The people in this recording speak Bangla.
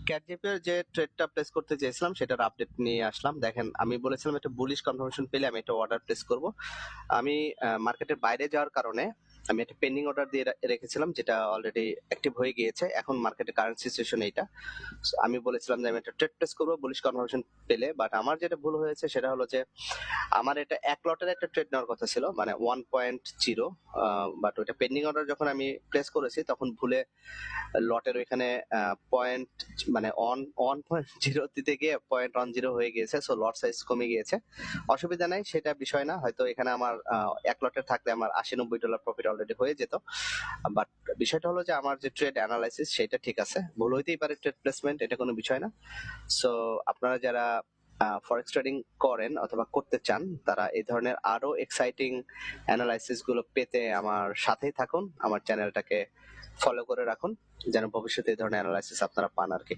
ক্যাটজেপিয়ার যে ট্রেডটা প্লেস করতে চেয়েছিলাম সেটার আপডেট নিয়ে আসলাম। দেখেন, আমি বলেছিলাম একটা বুলিশ কনফার্মেশন পেলে আমি একটা অর্ডার প্লেস করব। আমি মার্কেটের বাইরে যাওয়ার কারণে আমি একটা পেন্ডিং অর্ডার দিয়ে রেখেছিলাম, যেটা অলরেডি অ্যাক্টিভ হয়ে গিয়েছে। এখন মার্কেটের কারেন্ট সিচুয়েশন এইটা। So, আমি বলেছিলাম যে আমি একটা ট্রেড প্লেস করবো বুলিশ কনফার্মেশন পেলে, বাট আমার যেটা ভুল হয়েছে সেটা হলো যে আমার এটা এক লটের একটা ট্রেড নেওয়ার কথা ছিল, মানে 1.0, বাট ওইটা পেন্ডিং অর্ডার যখন আমি প্লেস করেছি তখন ভুলে লটের ওইখানে পয়েন্ট, মানে 1.0 দিতে গিয়ে 0.10 হয়ে গিয়েছে। সো লট সাইজ কমে গিয়েছে। অসুবিধা নাই, সেটা বিষয় না। হয়তো এখানে আমার এক লটের থাকলে আমার $80-90 প্রফিট অলরেডি হয়ে যেত। বাট বিষয়টা হলো যে আমার যে ট্রেড অ্যানালাইসিস সেটা ঠিক আছে, ভুল হইতেই পারে ট্রেড প্লেসমেন্ট, এটা কোনো বিষয় না। সো আপনারা যারা ফরেক্স ট্রেডিং করেন অথবা করতে চান, তারা এই ধরনের আরো এক্সাইটিং অ্যানালাইসিস গুলো পেতে আমার সাথেই থাকুন, আমার চ্যানেলটাকে ফলো করে রাখুন, যেন ভবিষ্যতে এই ধরনের অ্যানালাইসিস আপনারা পান আর কি।